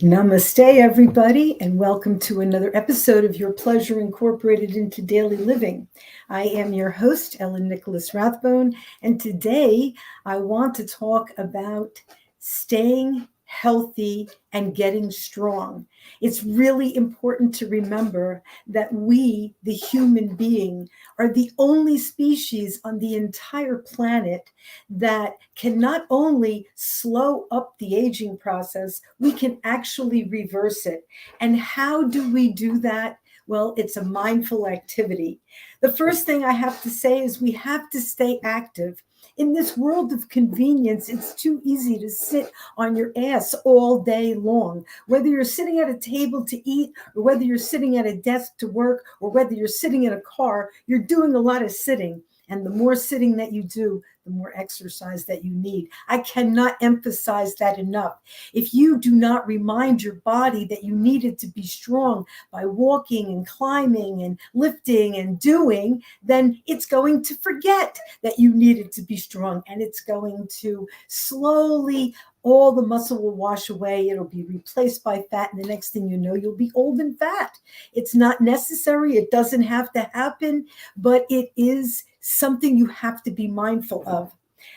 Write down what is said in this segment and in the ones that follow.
Namaste, everybody, and welcome to another episode of Your Pleasure Incorporated into Daily Living. I am your host, Ellen Nicholas Rathbone, and today I want to talk about staying healthy and getting strong. It's really important to remember that we, the human being, are the only species on the entire planet that can not only slow up the aging process, we can actually reverse it. And how do we do that? Well, it's a mindful activity. The first thing I have to say is we have to stay active. In this world of convenience, it's too easy to sit on your ass all day long. Whether you're sitting at a table to eat, or whether you're sitting at a desk to work, or whether you're sitting in a car, you're doing a lot of sitting. And the more sitting that you do, the more exercise that you need. I cannot emphasize that enough. If you do not remind your body that you needed to be strong by walking and climbing and lifting and doing, then it's going to forget that you needed to be strong, and it's going to slowly, all the muscle will wash away. It'll be replaced by fat. And the next thing you know, you'll be old and fat. It's not necessary. It doesn't have to happen, but it is something you have to be mindful of.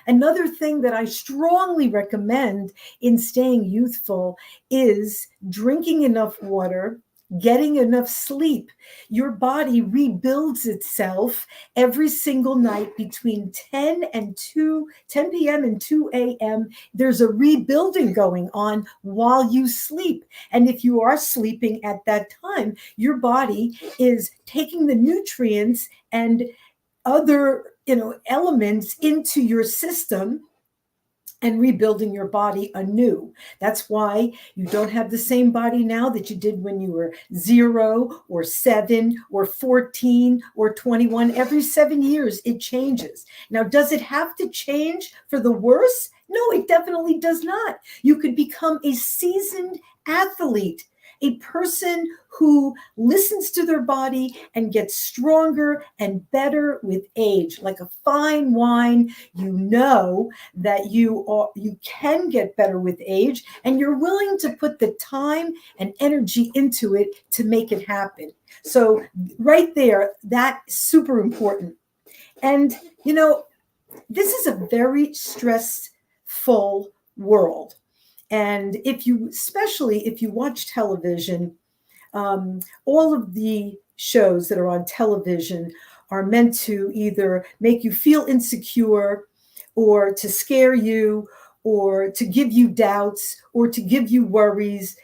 Another thing that I strongly recommend in staying youthful is drinking enough water, getting enough sleep. Your body rebuilds itself every single night between 10 p.m. and 2 a.m. There's a rebuilding going on while you sleep. And if you are sleeping at that time, your body is taking the nutrients and other elements into your system and rebuilding your body anew. That's why you don't have the same body now that you did when you were 0 or 7 or 14 or 21. Every 7 years it changes. Now, does it have to change for the worse? No, it definitely does not. You could become a seasoned athlete, a person who listens to their body and gets stronger and better with age. Like a fine wine, you know that you can get better with age, and you're willing to put the time and energy into it to make it happen. So right there, that's super important. And, this is a very stressful world. And especially if you watch television, all of the shows that are on television are meant to either make you feel insecure or to scare you or to give you doubts or to give you worries.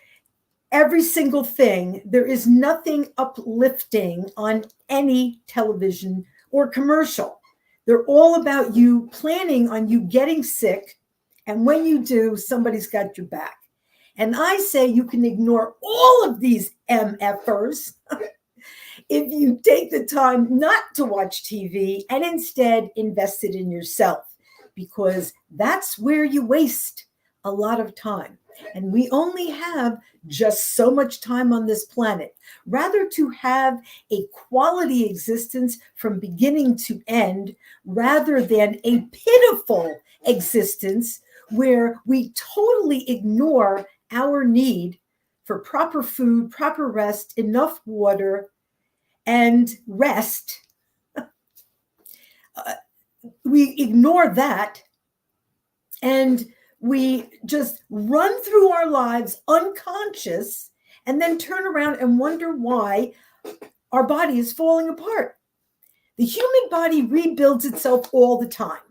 Every single thing, there is nothing uplifting on any television or commercial. They're all about you planning on you getting sick. And when you do, somebody's got your back. And I say you can ignore all of these MFers if you take the time not to watch TV and instead invest it in yourself, because that's where you waste a lot of time. And we only have just so much time on this planet. Rather to have a quality existence from beginning to end, rather than a pitiful existence where we totally ignore our need for proper food, proper rest, enough water, and rest. We ignore that, and we just run through our lives unconscious, and then turn around and wonder why our body is falling apart. The human body rebuilds itself all the time,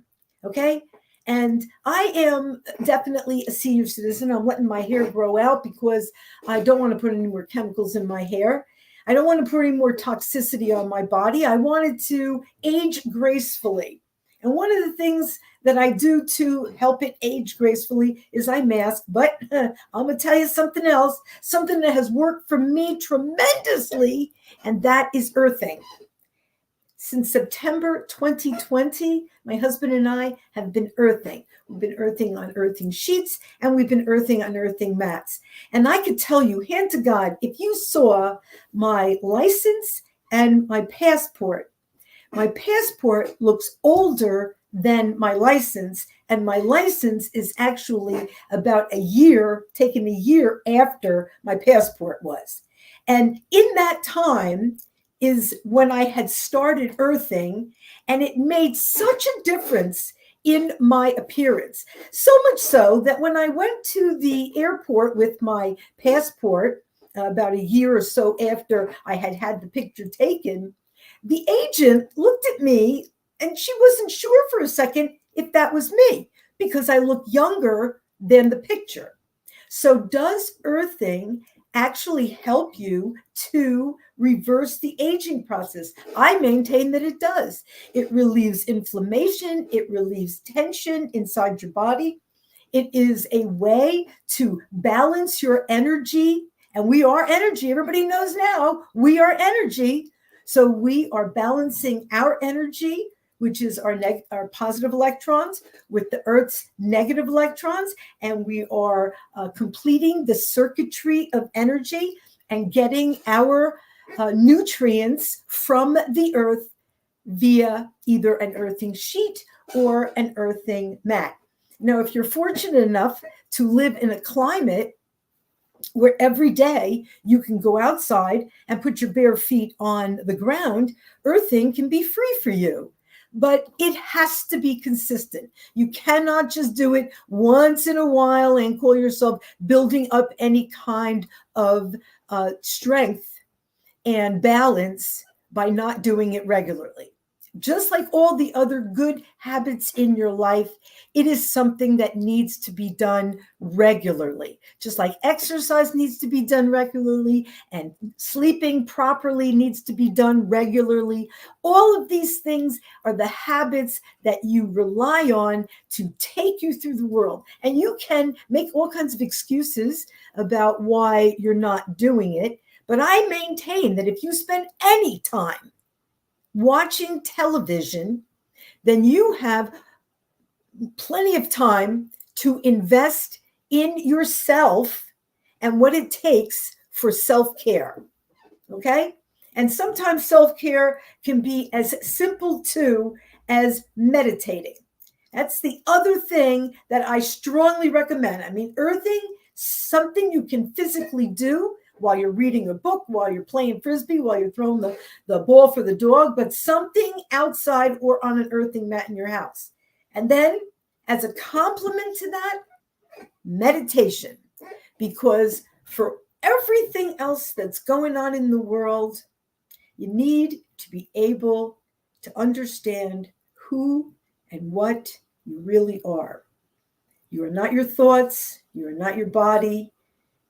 okay? And I am definitely a senior citizen. I'm letting my hair grow out because I don't want to put any more chemicals in my hair. I don't want to put any more toxicity on my body. I wanted to age gracefully. And one of the things that I do to help it age gracefully is I mask. But I'm going to tell you something else, something that has worked for me tremendously, and that is earthing. Since September 2020, my husband and I have been earthing. We've been earthing on earthing sheets, and we've been earthing on earthing mats. And I could tell you, hand to God, if you saw my license and my passport looks older than my license, And my license is actually about taken a year after my passport was. And in that time is when I had started earthing, and it made such a difference in my appearance. So much so that when I went to the airport with my passport, about a year or so after I had had the picture taken, the agent looked at me and she wasn't sure for a second if that was me because I looked younger than the picture. So does earthing actually help you to reverse the aging process? I maintain that it does. It relieves inflammation, it relieves tension inside your body. It is a way to balance your energy. And we are energy. Everybody knows now we are energy. So we are balancing our energy, which is our positive electrons, with the Earth's negative electrons. And we are completing the circuitry of energy and getting our nutrients from the Earth via either an earthing sheet or an earthing mat. Now, if you're fortunate enough to live in a climate where every day you can go outside and put your bare feet on the ground, earthing can be free for you. But it has to be consistent. You cannot just do it once in a while and call yourself building up any kind of strength and balance by not doing it regularly. Just like all the other good habits in your life, it is something that needs to be done regularly. Just like exercise needs to be done regularly and sleeping properly needs to be done regularly. All of these things are the habits that you rely on to take you through the world. And you can make all kinds of excuses about why you're not doing it. But I maintain that if you spend any time watching television, then you have plenty of time to invest in yourself and what it takes for self-care. Okay? And sometimes self-care can be as simple too as meditating. That's the other thing that I strongly recommend. I mean, earthing, something you can physically do while you're reading a book, while you're playing frisbee, while you're throwing the ball for the dog, but something outside or on an earthing mat in your house. And then as a complement to that, meditation. Because for everything else that's going on in the world, you need to be able to understand who and what you really are. You are not your thoughts. You are not your body.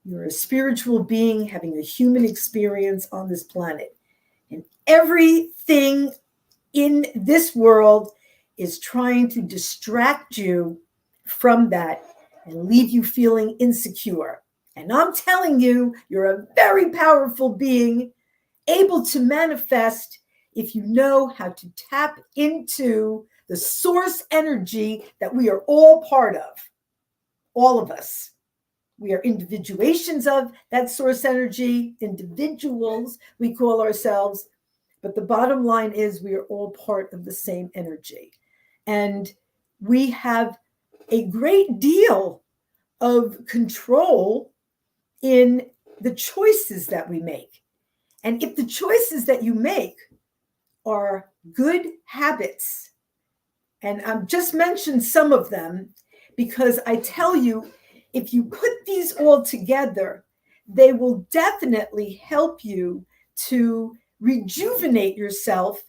You're a spiritual being having a human experience on this planet. And everything in this world is trying to distract you from that and leave you feeling insecure. And I'm telling you, you're a very powerful being, able to manifest if you know how to tap into the source energy that we are all part of, all of us. We are individuations of that source energy, individuals, we call ourselves. But the bottom line is we are all part of the same energy. And we have a great deal of control in the choices that we make. And if the choices that you make are good habits, and I've just mentioned some of them because I tell you, if you put these all together, they will definitely help you to rejuvenate yourself,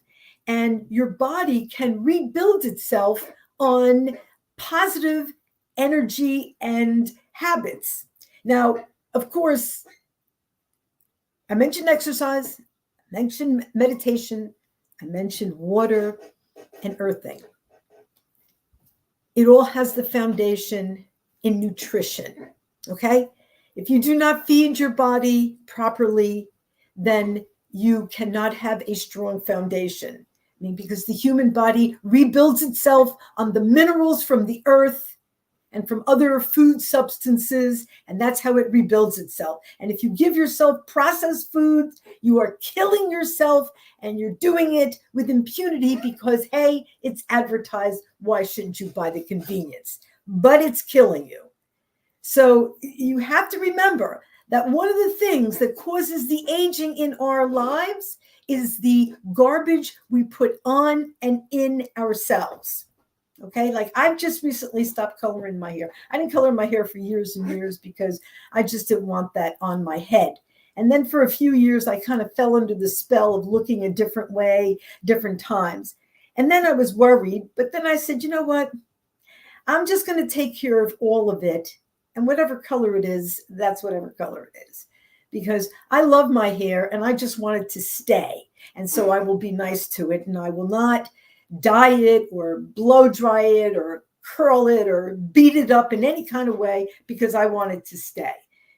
and your body can rebuild itself on positive energy and habits. Now, of course, I mentioned exercise, I mentioned meditation, I mentioned water and earthing. It all has the foundation in nutrition, okay? If you do not feed your body properly, then you cannot have a strong foundation. I mean, because the human body rebuilds itself on the minerals from the earth and from other food substances, and that's how it rebuilds itself. And if you give yourself processed food, you are killing yourself, and you're doing it with impunity because, hey, it's advertised. Why shouldn't you buy the convenience? But it's killing you. So you have to remember that one of the things that causes the aging in our lives is the garbage we put on and in ourselves. Okay, like I've just recently stopped coloring my hair. I didn't color my hair for years and years because I just didn't want that on my head. And then for a few years, I kind of fell under the spell of looking a different way, different times. And then I was worried, but then I said, you know what? I'm just going to take care of all of it. And whatever color it is, that's whatever color it is. Because I love my hair and I just want it to stay. And so I will be nice to it, and I will not dye it or blow dry it or curl it or beat it up in any kind of way because I want it to stay.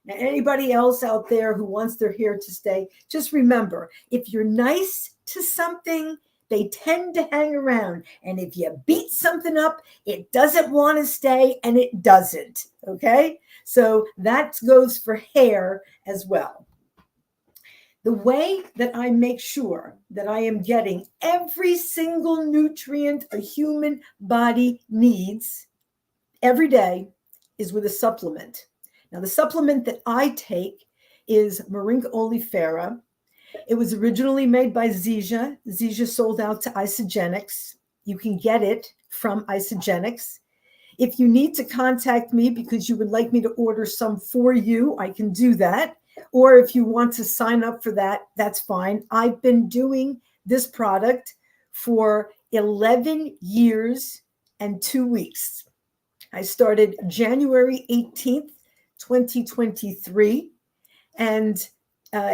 Now, anybody else out there who wants their hair to stay, just remember, if you're nice to something, they tend to hang around. And if you beat something up, it doesn't want to stay, and it doesn't. Okay? So that goes for hair as well. The way that I make sure that I am getting every single nutrient a human body needs every day is with a supplement. Now, the supplement that I take is Moringa oleifera. It was originally made by Zija. Zija sold out to Isagenix. You can get it from Isagenix. If you need to contact me because you would like me to order some for you, I can do that. Or if you want to sign up for that, that's fine. I've been doing this product for 11 years and 2 weeks. I started January 18th, 2023. And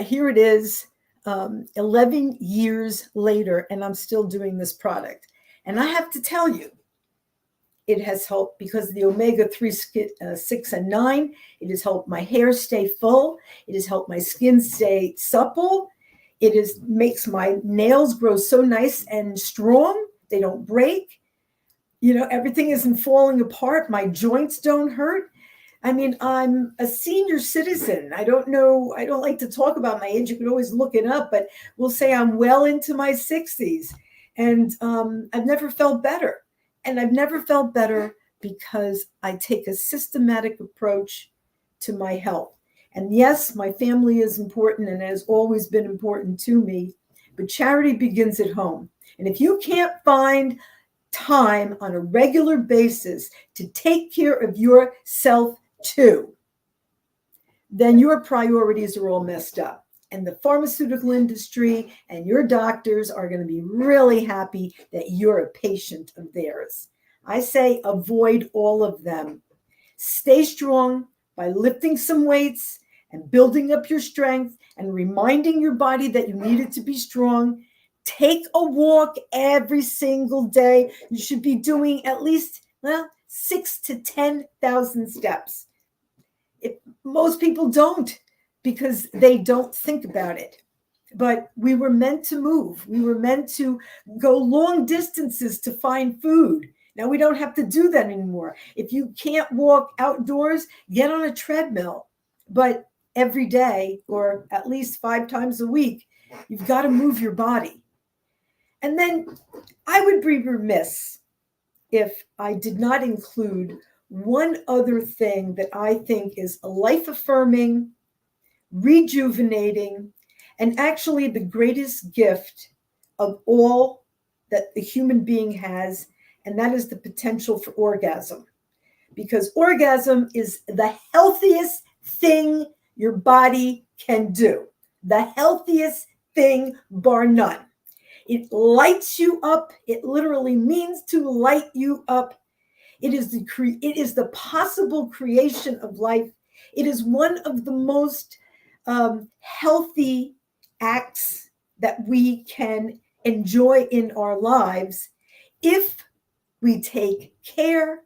here it is, 11 years later, and I'm still doing this product. And I have to tell you, it has helped because the omega-3, 6, and 9, it has helped my hair stay full. It has helped my skin stay supple. It makes my nails grow so nice and strong. They don't break. You know, everything isn't falling apart. My joints don't hurt. I mean, I'm a senior citizen. I don't know. I don't like to talk about my age. You can always look it up, but we'll say I'm well into my 60s. And I've never felt better. And I've never felt better because I take a systematic approach to my health. And yes, my family is important and has always been important to me, but charity begins at home. And if you can't find time on a regular basis to take care of yourself too, then your priorities are all messed up. And the pharmaceutical industry and your doctors are going to be really happy that you're a patient of theirs. I say avoid all of them. Stay strong by lifting some weights and building up your strength and reminding your body that you need it to be strong. Take a walk every single day. You should be doing at least 6,000 to 10,000 steps. Most people don't, because they don't think about it. But we were meant to move. We were meant to go long distances to find food. Now we don't have to do that anymore. If you can't walk outdoors, get on a treadmill. But every day, or at least 5 times a week, you've got to move your body. And then I would be remiss if I did not include one other thing that I think is life-affirming, rejuvenating, and actually the greatest gift of all that the human being has, and that is the potential for orgasm. Because orgasm is the healthiest thing your body can do. The healthiest thing, bar none. It lights you up. It literally means to light you up. It is the possible creation of life. It is one of the most healthy acts that we can enjoy in our lives if we take care,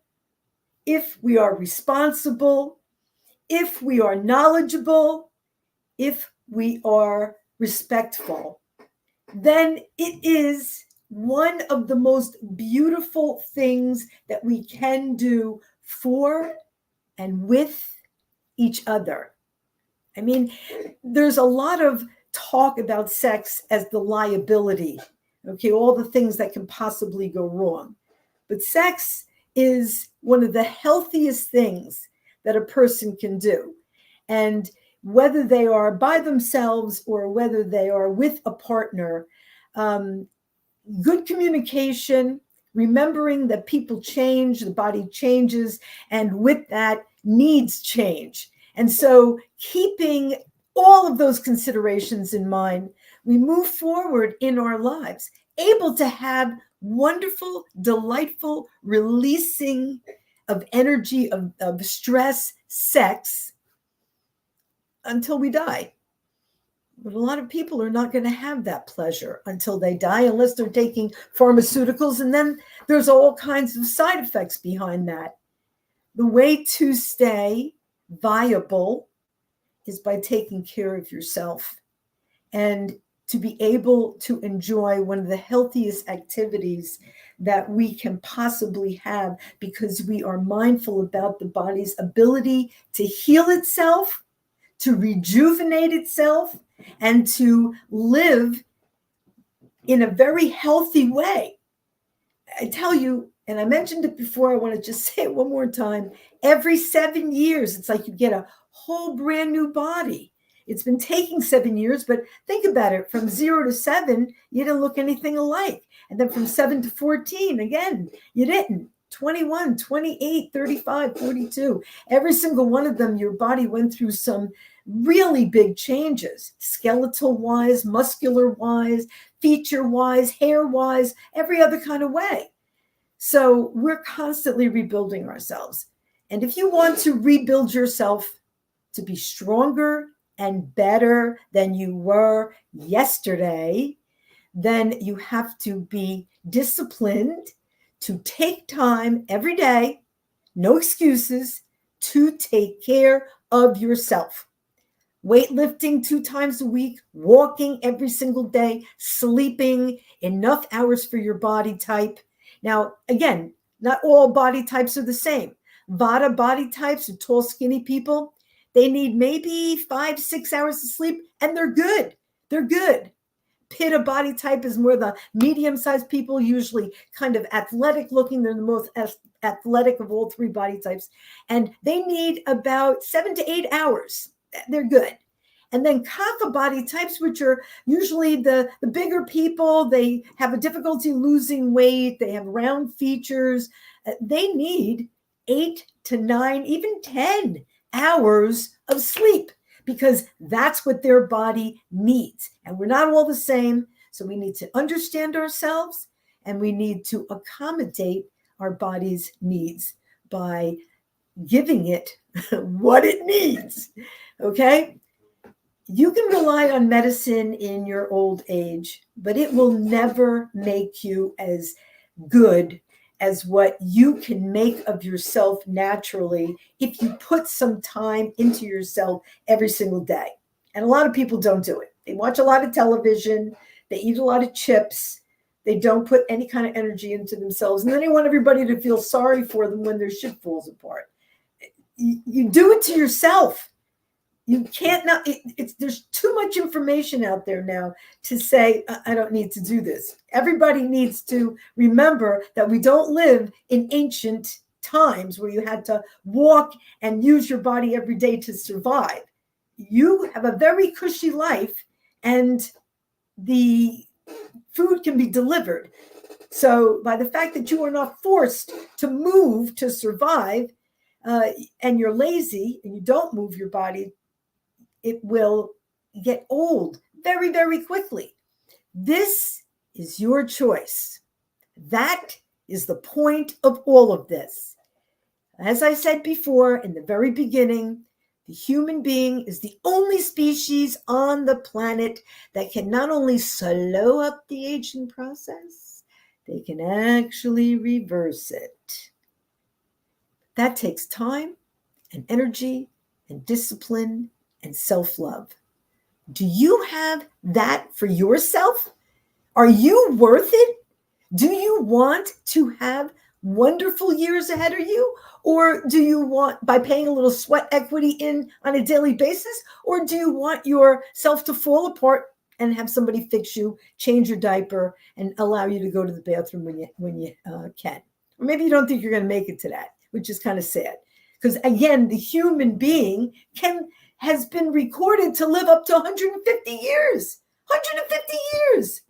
if we are responsible, if we are knowledgeable, if we are respectful. Then it is one of the most beautiful things that we can do for and with each other. I mean, there's a lot of talk about sex as the liability, okay, all the things that can possibly go wrong. But sex is one of the healthiest things that a person can do. And whether they are by themselves or whether they are with a partner, good communication, remembering that people change, the body changes, and with that, needs change. And so, keeping all of those considerations in mind, we move forward in our lives, able to have wonderful, delightful, releasing of energy, of stress, sex until we die. But a lot of people are not going to have that pleasure until they die, unless they're taking pharmaceuticals. And then there's all kinds of side effects behind that. The way to stay viable is by taking care of yourself and to be able to enjoy one of the healthiest activities that we can possibly have, because we are mindful about the body's ability to heal itself, to rejuvenate itself, and to live in a very healthy way. I tell you, and I mentioned it before, I want to just say it one more time. Every 7 years, it's like you get a whole brand new body. It's been taking 7 years, but think about it. From 0 to 7, you didn't look anything alike. And then from 7 to 14, again, you didn't. 21, 28, 35, 42. Every single one of them, your body went through some really big changes, skeletal wise, muscular wise, feature wise, hair wise, every other kind of way. So we're constantly rebuilding ourselves. And if you want to rebuild yourself to be stronger and better than you were yesterday, then you have to be disciplined to take time every day, no excuses, to take care of yourself. Weightlifting 2 times a week, walking every single day, sleeping enough hours for your body type. Now, again, not all body types are the same. Vata body types are tall, skinny people. They need maybe 5-6 hours of sleep, and they're good. They're good. Pitta body type is more the medium-sized people, usually kind of athletic looking. They're the most athletic of all 3 body types. And they need about 7 to 8 hours. They're good. And then Kapha body types, which are usually the bigger people, they have a difficulty losing weight, they have round features. They need 8 to 9, even 10 hours of sleep, because that's what their body needs. And we're not all the same. So we need to understand ourselves, and we need to accommodate our body's needs by giving it what it needs. Okay? You can rely on medicine in your old age, but it will never make you as good as what you can make of yourself naturally if you put some time into yourself every single day. And a lot of people don't do it. They watch a lot of television, they eat a lot of chips, they don't put any kind of energy into themselves, and then they want everybody to feel sorry for them when their shit falls apart. You do it to yourself. You can't not, there's too much information out there now to say, I don't need to do this. Everybody needs to remember that we don't live in ancient times where you had to walk and use your body every day to survive. You have a very cushy life, and the food can be delivered. So by the fact that you are not forced to move to survive, and you're lazy and you don't move your body, it will get old very, very quickly. This is your choice. That is the point of all of this. As I said before in the very beginning, the human being is the only species on the planet that can not only slow up the aging process, they can actually reverse it. That takes time and energy and discipline and self-love. Do you have that for yourself? Are you worth it? Do you want to have wonderful years ahead of you? Or do you want, by paying a little sweat equity in on a daily basis, or do you want yourself to fall apart and have somebody fix you, change your diaper, and allow you to go to the bathroom when you can? Or maybe you don't think you're going to make it to that, which is kind of sad. Because again, the human being has been recorded to live up to 150 years. 150 years.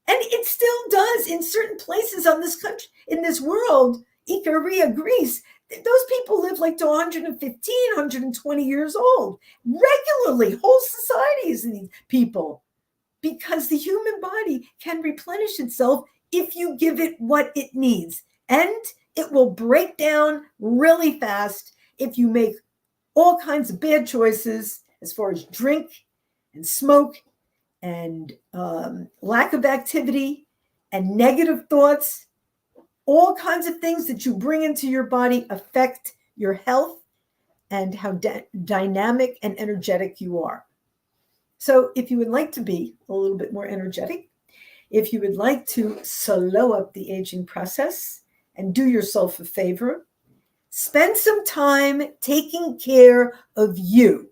And it still does in certain places on this country, in this world. Ikaria, Greece, those people live like to 115, 120 years old regularly. Whole societies of these people, because the human body can replenish itself if you give it what it needs. And it will break down really fast if you make all kinds of bad choices as far as drink and smoke and lack of activity and negative thoughts. All kinds of things that you bring into your body affect your health and how dynamic and energetic you are. So if you would like to be a little bit more energetic, if you would like to slow up the aging process and do yourself a favor, spend some time taking care of you,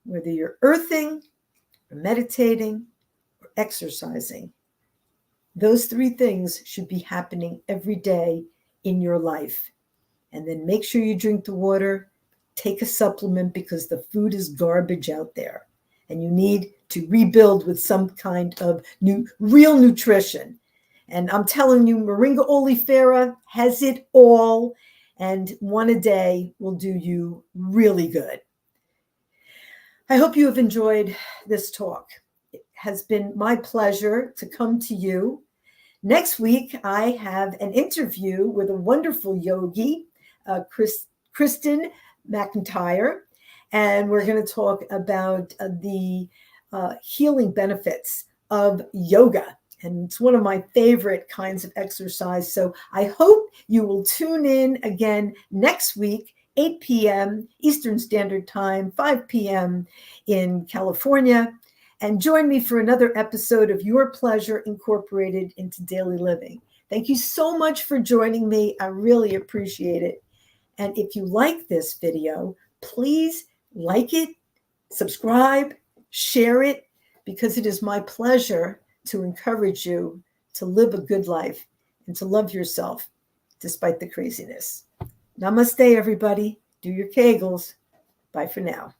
whether you're earthing or meditating or exercising. Those three things should be happening every day in your life. And then make sure you drink the water, take a supplement, because the food is garbage out there. And you need to rebuild with some kind of real nutrition. And I'm telling you, Moringa oleifera has it all. And one a day will do you really good. I hope you have enjoyed this talk. It has been my pleasure to come to you. Next week, I have an interview with a wonderful yogi, Kristen McIntyre, and we're going to talk about the healing benefits of yoga. And it's one of my favorite kinds of exercise. So I hope you will tune in again next week, 8 p.m. Eastern Standard Time, 5 p.m. in California. And join me for another episode of Your Pleasure Incorporated into Daily Living. Thank you so much for joining me. I really appreciate it. And if you like this video, please like it, subscribe, share it, because it is my pleasure to encourage you to live a good life and to love yourself despite the craziness. Namaste, everybody. Do your Kegels. Bye for now.